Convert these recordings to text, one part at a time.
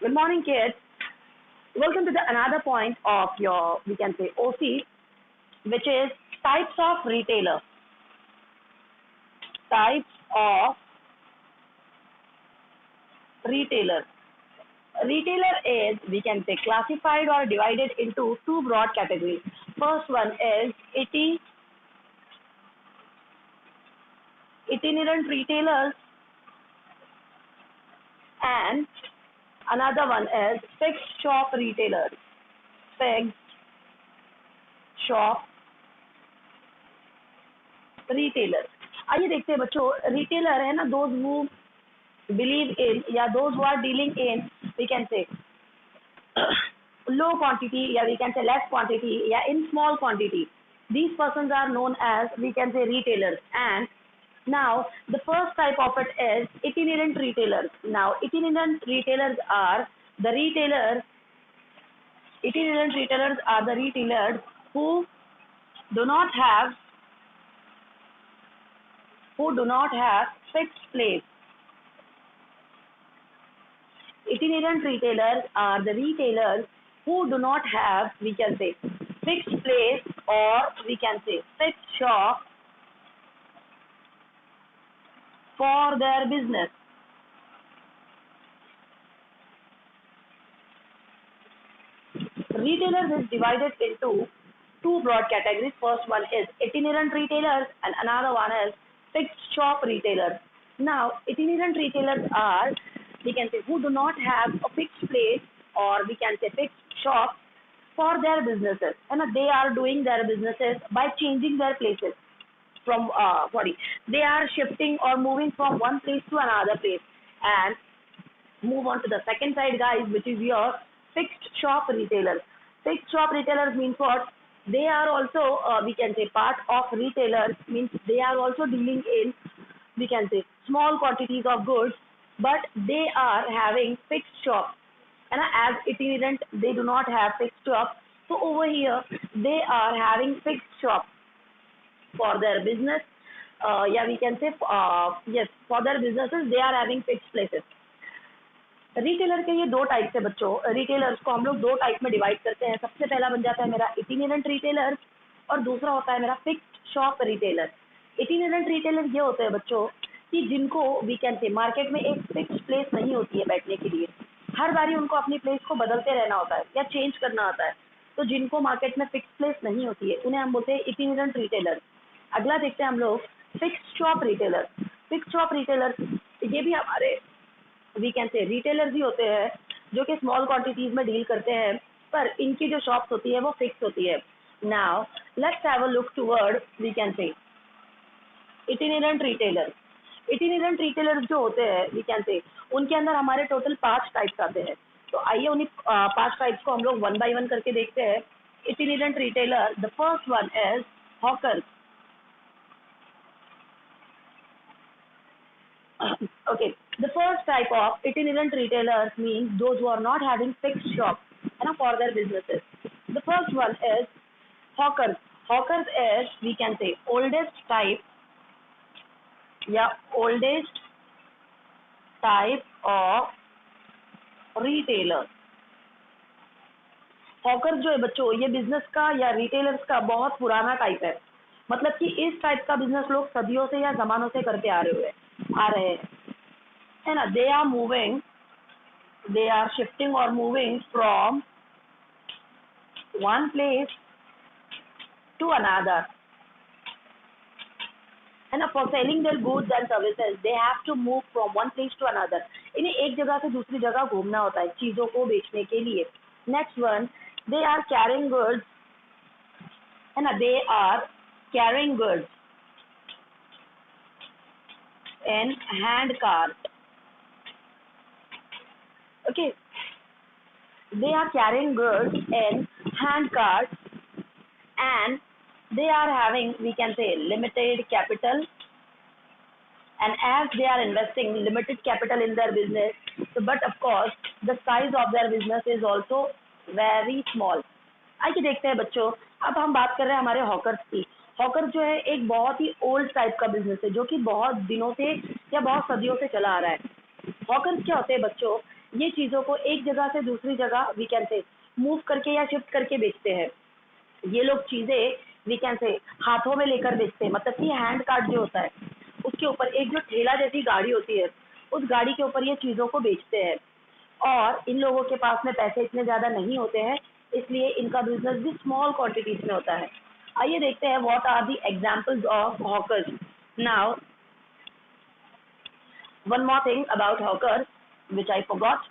Good morning, kids. Welcome to the another point of your, we can say, OC, which is types of retailer. Types of retailer. Retailer is, we can say, classified or divided into two broad categories. First one is itinerant retailers, and another one is fixed shop retailers. Fixed shop retailer. आइए देखते हैं बच्चों, retailer है ना, those who believe in या those who are dealing in, we can say, low quantity या we can say less quantity या in small quantity. These persons are known as, we can say, retailers. And now the first type of it is itinerant retailers. Now itinerant retailers are the retailers. Itinerant retailers are the retailers who do not have fixed place. Itinerant retailers are the retailers who do not have, we can say, fixed place, or we can say fixed shop for their business. Retailers is divided into two broad categories. First one is itinerant retailers and another one is fixed shop retailers. Now itinerant retailers are, we can say, who do not have a fixed place or we can say fixed shop for their businesses, and they are doing their businesses by changing their places from they are shifting or moving from one place to another place. And move on to the second side, guys, which is your fixed shop retailers. Fixed shop retailers means what? They are also, we can say, part of retailers, means they are also dealing in, we can say, small quantities of goods, but they are having fixed shops. And as itinerant, they do not have fixed shops. So over here, they are having fixed shops for their business. Yeah, we can say, yes, for their businesses, they are having fixed places. Retailer के ये दो type है बच्चों. Retailers को हम लोग दो type में डिवाइड करते हैं. सबसे पहला बन जाता है मेरा इटिनेरेंट रिटेलर और दूसरा होता है मेरा फिक्स्ड शॉप रिटेलर. इटिनेरेंट रिटेलर ये होते हैं बच्चों कि जिनको वी कैन से मार्केट में एक फिक्स्ड प्लेस नहीं होती है बैठने के लिए. हर बारी उनको अपनी प्लेस को बदलते रहना होता है या चेंज करना होता है. तो जिनको मार्केट में फिक्स प्लेस नहीं होती है उन्हें हम बोलते हैं इटिनेरेंट रिटेलर. अगला देखते हैं हम लोग fixed shop retailer. Fixed shop retailer ये भी हमारे, वी कैन से, रिटेलर्स ही होते हैं जो कि स्मॉल क्वांटिटीज में डील करते हैं, पर इनकी जो शॉप्स होती है वो फिक्स होती है. Now let's have a look toward, we can say, itinerant retailer. इटिनेरेंट retailers जो होते हैं, वी कैन से, उनके अंदर हमारे टोटल 5 टाइप्स आते हैं. तो आइए उन्हीं 5 टाइप्स को हम लोग वन बाय वन करके देखते हैं. Itinerant retailer, the first one is hawker. Okay, the first type of itinerant retailers means those who are not having fixed shops for their businesses. The first one is hawkers. Hawkers is, we can say, oldest type of retailer. Hawker जो है बच्चों, ये business का या retailers का बहुत पुराना type है. मतलब कि इस टाइप का बिजनेस लोग सदियों से या जमानों से करते आ रहे हैं, है ना. दे आर शिफ्टिंग और moving from one place to another, है ना. For selling their goods and services they have to move from one place to another. इन्हें एक जगह से दूसरी जगह घूमना होता है चीजों को बेचने के लिए. Next one, they are carrying goods, है ना. They are carrying goods in hand cart. Okay, they are carrying goods in hand cart and they are having, we can say, limited capital, and as they are investing limited capital in their business, so but of course the size of their business is also very small. आइए देखते हैं बच्चों, अब हम बात कर रहे हैं हमारे हॉकर्स की. हॉकर जो है एक बहुत ही ओल्ड टाइप का बिजनेस है जो कि बहुत दिनों से या बहुत सदियों से चला आ रहा है. हॉकर्स क्या होते हैं बच्चों? ये चीज़ों को एक जगह से दूसरी जगह वी कैन से मूव करके या शिफ्ट करके बेचते हैं। ये लोग चीज़ें वी कैन से हाथों में लेकर बेचते हैं, मतलब कि हैंड कार्ट जो होता है उसके ऊपर एक जो ठेला जैसी गाड़ी होती है, उस गाड़ी के ऊपर ये चीज़ों को बेचते हैं। और इन लोगों के पास में पैसे इतने ज़्यादा नहीं होते हैं, इसलिए इनका बिजनेस भी स्मॉल क्वांटिटीज में होता है। आइए देखते हैं what are the examples of hawkers. Now one more thing about hawkers which I forgot.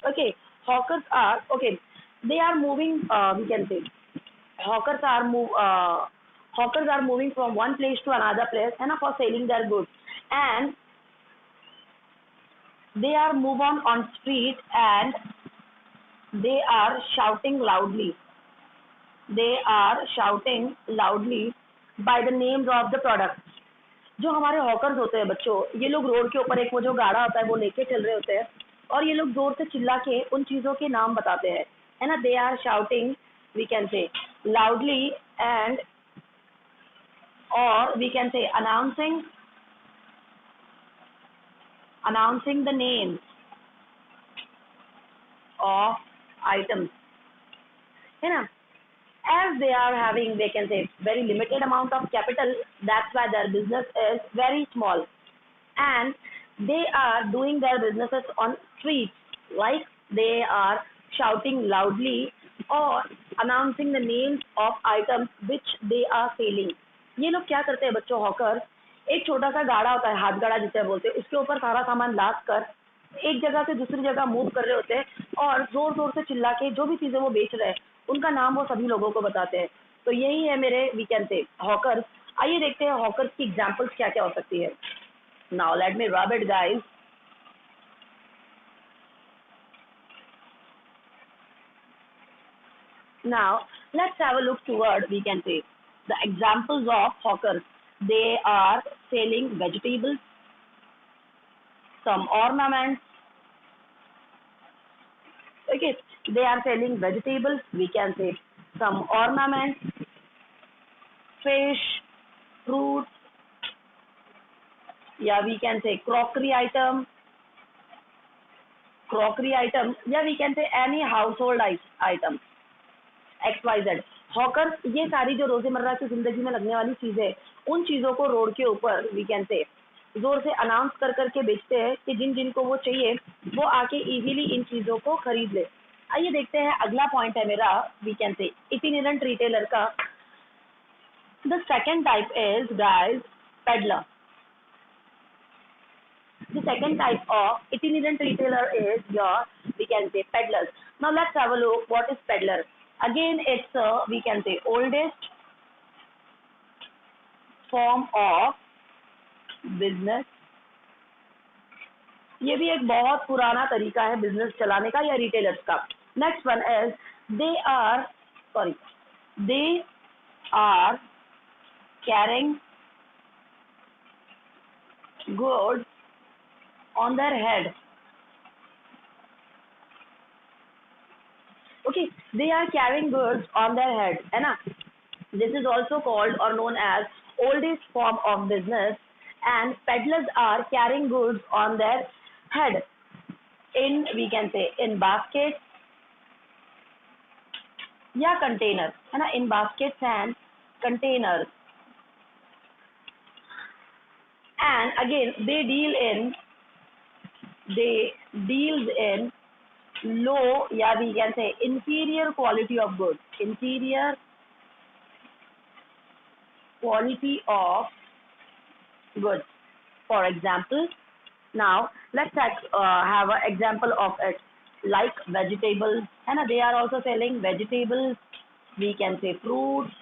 Okay, hawkers are okay. They are moving. We can say hawkers are hawkers are moving from one place to another place, and for selling their goods, and they are move on street and they are shouting loudly. They are shouting loudly by the names of the products. जो हमारे hawkers होते हैं बच्चों, ये लोग road के ऊपर एक वो जो गाड़ा होता है वो लेके चल रहे होते हैं और ये लोग जोर से चिल्ला के उन चीजों के नाम बताते हैं, है ना। They are shouting we can say loudly and और we can say announcing the names of items, है ना। As they are having they can say very limited amount of capital, that's why their business is very small, and they are doing their businesses on streets, like they are shouting loudly or announcing the names of items which they are selling. ये लोग क्या करते हैं बच्चों, hawker एक छोटा सा गाड़ा होता है, हाथ गाड़ा जिसे बोलते हैं, उसके ऊपर सारा सामान लाद कर एक जगह से दूसरी जगह मूव कर रहे होते हैं और जोर जोर से चिल्ला के जो भी चीजें वो बेच रहे हैं उनका नाम वो सभी लोगों को बताते हैं। तो यही है मेरे वी कैन से हॉकर्स। आइए देखते हैं हॉकर्स की एग्जांपल्स क्या क्या हो सकती है। Now let me rub it guys. Now let's have a look toward we can say the examples of hawkers. They are selling vegetables, some ornaments. Okay, they are selling vegetables. We can say some ornaments, fish, fruits. Yeah, we can say crockery item. Yeah, we can say any household item. XYZ। Hawkers ये सारी जो रोजमर्रा की जिंदगी में लगने वाली चीजें, उन चीजों को रोड के ऊपर वी कैन से जोर से अनाउंस कर करके बेचते हैं कि जिन जिन को वो चाहिए वो आके इजीली इन चीजों को खरीद ले। आइए देखते हैं अगला पॉइंट है मेरा we can say itinerant retailer का। The second type is guys peddler. The second type of itinerant retailer is your we can say peddlers. Now let's have a look what is peddler. Again it's a we can say oldest form of business. ये भी एक बहुत पुराना तरीका है business चलाने का या रिटेलर्स का। Next one is they are carrying goods on their head. Okay, they are carrying goods on their head, है ना। This is also called or known as oldest form of business, and peddlers are carrying goods on their head in we can say in baskets या container, है ना, in baskets and containers, and again they deals in low या we can say inferior quality of goods, inferior quality of goods. For example, now let's have an example of it like vegetables, है ना, they are also selling vegetables, we can say fruits,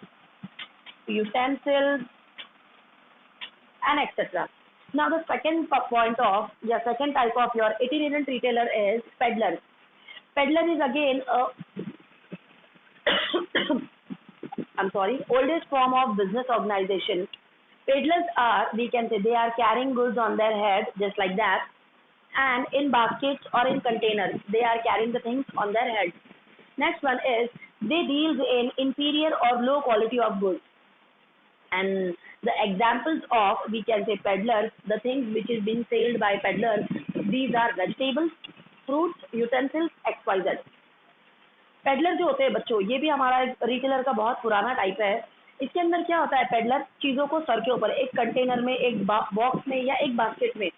utensils and etc. Now the second point of the second type of your itinerant retailer is peddler. Peddler is again a I'm sorry, oldest form of business organization. Peddlers are we can say they are carrying goods on their head just like that, and in baskets or in containers they are carrying the things on their head. Next one is they deals in inferior or low quality of goods. And the examples of we can say peddlers, the things which is being sold by peddlers, these are vegetables, fruits, utensils, XYZ। Peddler जो होते हैं बच्चों, ये भी हमारा एक retailer का बहुत पुराना टाइप है। इसके अंदर क्या होता है, पेडलर चीज़ों को सर के ऊपर एक कंटेनर में, एक बॉक्स में या एक बास्केट में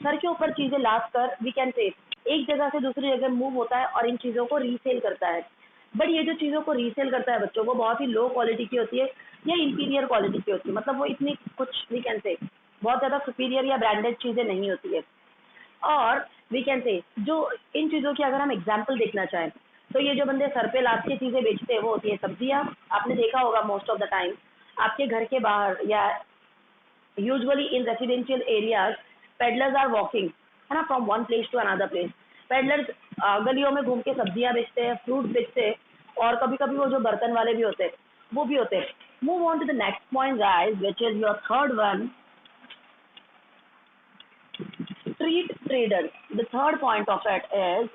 सर के ऊपर चीज़ें लाद कर वी कैन से एक जगह से दूसरी जगह मूव होता है और इन चीज़ों को रीसेल करता है। बट ये जो चीज़ों को रीसेल करता है बच्चों, वो बहुत ही लो क्वालिटी की होती है या इंटीरियर क्वालिटी की होती है, मतलब वो इतनी कुछ वी कैन से बहुत ज़्यादा सुपीरियर या ब्रांडेड चीज़ें नहीं होती है। और वी कैन से जो इन चीज़ों की अगर हम एग्जाम्पल देखना चाहें, तो ये जो बंदे सर पे लाद के चीज़ें बेचते हैं वो होती है सब्जियाँ। आपने देखा होगा मोस्ट ऑफ द टाइम आपके घर के बाहर या usually in residential areas peddlers are walking, है ना, from one place to another place. Peddlers गलियों में घूम के सब्जियाँ बेचते हैं, फ्रूट बेचते हैं, और कभी कभी वो जो बर्तन वाले भी होते हैं वो भी होते हैं। Move on to the next point guys, which is your third one, street traders. The third point of it is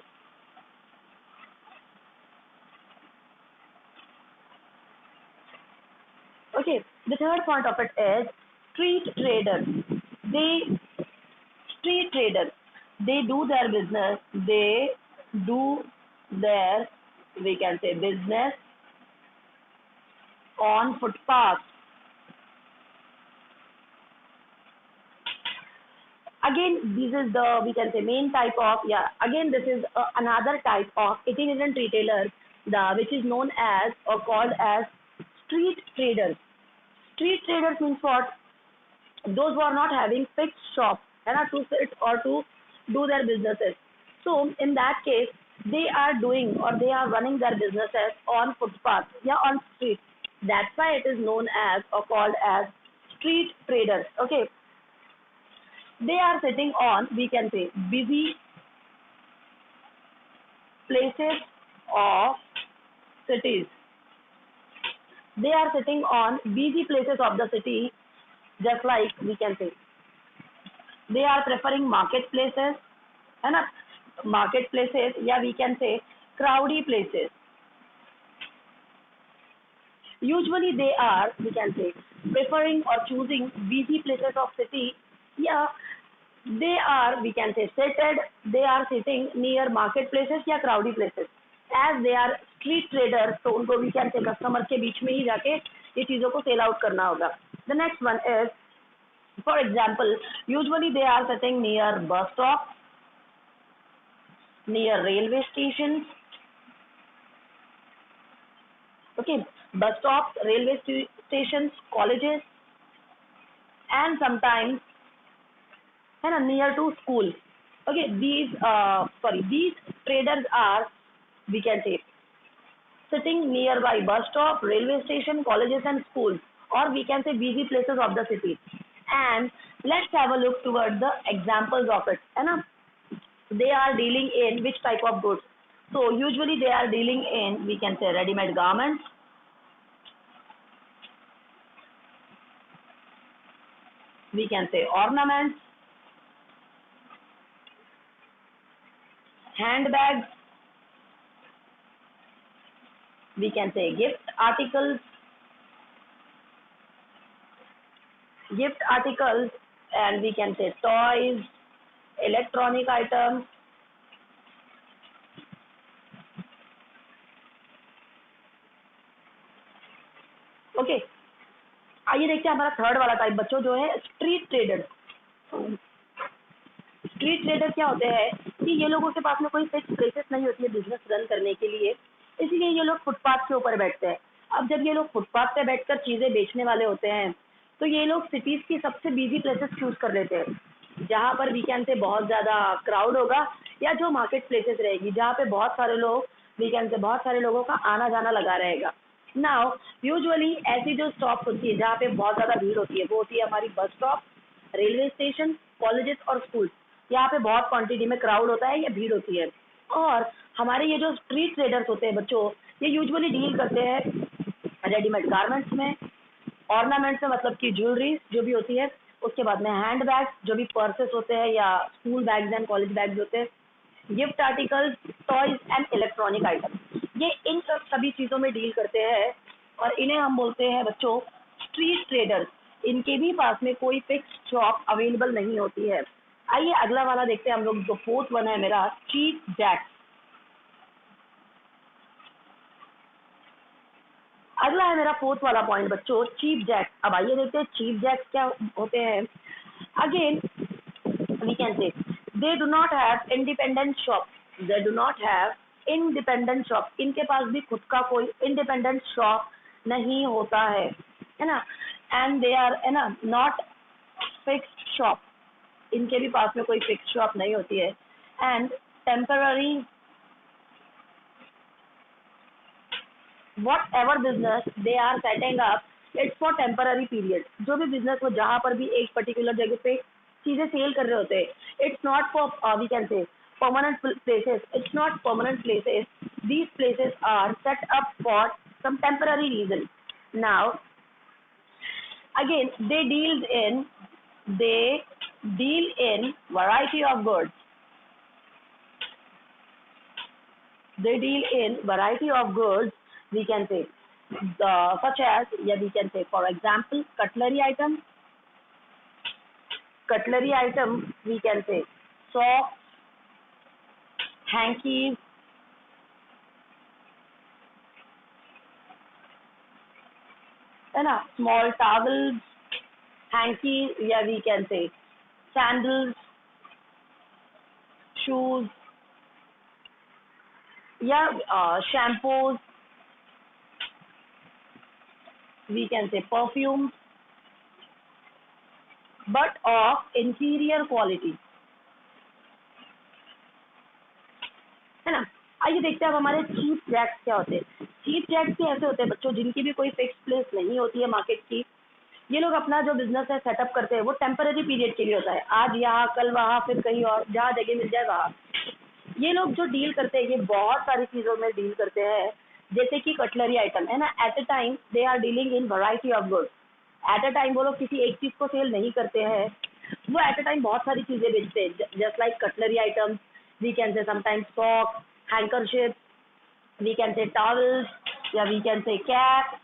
okay. The third point of it is street traders. They street traders. They do their business. They do their we can say business on footpath. Again, this is the we can say main type of Again, this is another type of itinerant retailer, the which is known as or called as street traders. Street traders means what? Those who are not having fixed shop and are to sit or to do their businesses. So in that case, they are doing or they are running their businesses on footpath, on street. That's why it is known as or called as street traders. Okay, they are sitting on we can say busy places of cities. They are sitting on busy places of the city, just like we can say they are preferring marketplaces, है ना, marketplaces we can say crowdy places. Usually they are we can say preferring or choosing busy places of city. They are we can say seated, they are sitting near marketplaces या crowdy places. As they are street traders, तो उनको we can say customers के बीच में ही जाके ये चीज़ों को sell out करना होगा. The next one is, for example, usually they are sitting near bus stops, near railway stations. Okay, bus stops, railway stations, colleges, and sometimes near to school. Okay, these traders are we can say sitting nearby bus stop, railway station, colleges and schools, or we can say busy places of the city. And let's have a look toward the examples of it. They are dealing in which type of goods? So usually they are dealing in we can say ready-made garments, we can say ornaments, handbags, we can say gift articles, and we can say toys, electronic items. Okay, आइए देखते हैं हमारा third वाला type बच्चों जो है street trader. Street trader क्या होते हैं कि ये लोगों के पास में कोई फिक्स प्लेसेस नहीं होती है बिजनेस रन करने के लिए, इसलिए ये लोग फुटपाथ के ऊपर बैठते हैं। अब जब ये लोग फुटपाथ पे बैठकर चीजें बेचने वाले होते हैं तो ये लोग सिटीज की सबसे बिजी प्लेसेस चूज कर लेते हैं जहाँ पर वीकेंड से बहुत ज्यादा क्राउड होगा या जो मार्केट प्लेसेस रहेगी जहाँ पे बहुत सारे लोग वीकेंड से बहुत सारे लोगों का आना जाना लगा रहेगा। नाउ यूजुअली ऐसी जो स्टॉप होती है जहाँ पे बहुत ज्यादा भीड़ होती है वो होती है हमारी bus stop, railway station, colleges और स्कूल। यहाँ पे बहुत क्वांटिटी में क्राउड होता है या भीड़ होती है। और हमारे ये जो स्ट्रीट ट्रेडर्स होते हैं बच्चों, ये यूजुअली डील करते हैं रेडीमेड गारमेंट्स में, ऑर्नामेंट्स में मतलब कि ज्वेलरी जो भी होती है, उसके बाद में हैंड बैग्स जो भी पर्सेस होते हैं या school bags and college bags होते हैं, gift articles, toys and electronic item, ये इन सब सभी चीज़ों में डील करते हैं और इन्हें हम बोलते हैं बच्चों स्ट्रीट ट्रेडर्स। इनके भी पास में कोई फिक्स शॉप अवेलेबल नहीं होती है। आइए अगला वाला देखते हैं हम लोग, जो फोर्थ वन है मेरा, चीप जैक्स। अगला है मेरा फोर्थ वाला पॉइंट बच्चों, चीप जैक्स। अब आइए देखते हैं चीप जैक्स क्या होते हैं। Again we can say they do not have independent shop, they do not have independent shop, इनके पास भी खुद का कोई इंडिपेंडेंट शॉप नहीं होता है ना। एंड दे आर है ना नॉट फिक्स्ड शॉप, इनके भी पास में कोई फिक्स शॉप नहीं होती है। And temporary whatever business they are setting up, it's for temporary period. जो भी बिजनेस हो, जहाँ पर भी एक पर्टिकुलर जगह पे चीजें सेल कर रहे होते हैं, it's not for we can say permanent places, it's not permanent places, these places are set up for some temporary reason. Now again they deal in variety of goods, they deal in variety of goods, we can say such as, yeah, we can say for example cutlery item, we can say socks, hankies, है ना, small towels, hankies, yeah, we can say sandals, shoes, yeah, shampoos, we can say perfumes, but of inferior quality, है ना। आइए देखते हैं अब हमारे cheap Jacques क्या होते हैं। चीप जैक्स भी ऐसे होते हैं बच्चों जिनकी भी कोई फिक्स प्लेस नहीं होती है मार्केट की। ये लोग अपना जो बिजनेस है सेटअप करते हैं वो टेम्पररी पीरियड के लिए होता है, आज यहाँ कल वहाँ फिर कहीं और, जहाँ जगह मिल जाए वहाँ। ये लोग जो डील करते हैं ये बहुत सारी चीजों में डील करते हैं, जैसे कि कटलरी आइटम है ना, at a time they are dealing in variety of goods. At a time वो लोग किसी एक चीज को सेल नहीं करते हैं, वो एट अ टाइम बहुत सारी चीजें बेचते हैं, just like cutlery items, we can say sometimes socks, handkerchief, we can say towels, yeah, we can say cap.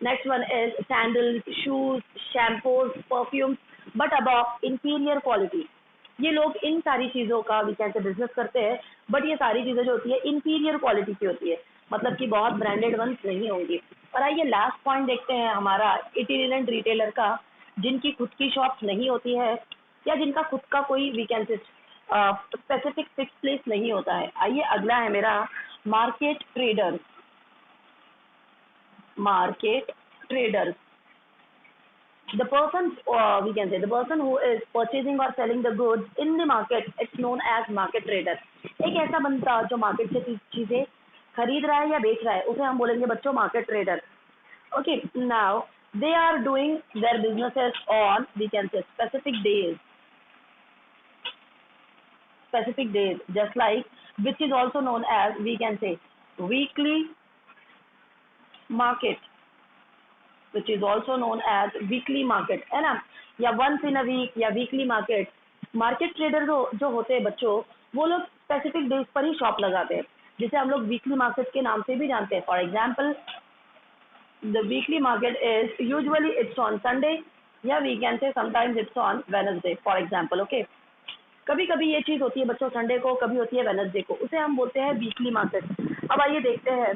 Next one is sandals, shoes, shampoos, perfumes, but above inferior quality. ये लोग इन सारी चीजों का वी कैन से business करते हैं, but ये सारी चीजें जो होती है इंफीरियर क्वालिटी की होती है, मतलब कि बहुत ब्रांडेड वंस नहीं होंगी। और आइए लास्ट पॉइंट देखते हैं हमारा इटिनेरेंट रिटेलर का, जिनकी खुद की शॉप नहीं होती है या जिनका खुद का कोई we can say specific fix place नहीं होता है। आइए अगला है मेरा market traders. Market traders, the person we can say the person who is purchasing or selling the goods in the market, it's known as market trader। एक ऐसा बंदा जो मार्केट से चीजें खरीद रहा है या बेच रहा है उसे हम बोलेंगे बच्चों market trader. Okay, now they are doing their businesses on we can say specific days, just like, which is also known as we can say weekly market, which is also known as weekly market, है ना, या once in a week या weekly market। Market trader जो होते हैं बच्चों, वो लोग स्पेसिफिक डेज पर ही शॉप लगाते हैं, जिसे हम लोग वीकली मार्केट के नाम से भी जानते हैं। For example the weekly market is usually it's on Sunday, या we can say sometimes it's on Wednesday for example. Okay, कभी कभी ये चीज होती है बच्चों संडे को, कभी होती है वेडनेसडे को, उसे हम बोलते हैं वीकली मार्केट। अब आइए देखते हैं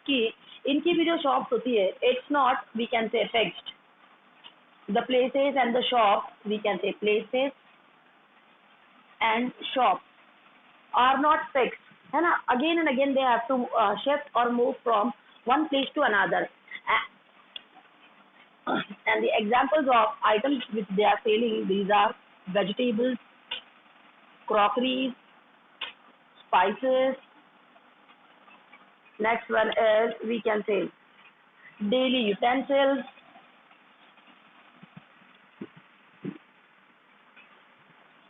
कि इनकी भी जो शॉप्स होती है, it's not we can say fixed, the places and the shop, we can say places and shop are not fixed, है ना। Again and again they have to shift और move from one place to another, and the examples of items which they are selling, these are vegetables, crockeries, spices. Next one is we can say daily utensils,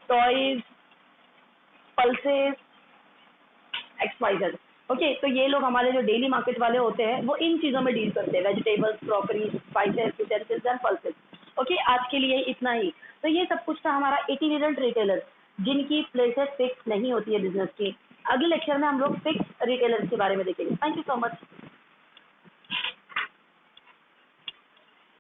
toys, pulses, XYZ। Okay, तो ये लोग हमारे जो daily market वाले होते हैं वो इन चीजों में डील करते हैं, vegetables, crockery, spices, utensils and pulses. Okay, आज के लिए इतना ही। तो ये सब कुछ था हमारा इटिनेरेंट रिटेलर, जिनकी प्लेसेस फिक्स नहीं होती है बिजनेस की। अगले लेक्चर में हम लोग फिक्स रिटेलर्स के बारे में देखेंगे। Thank you so much.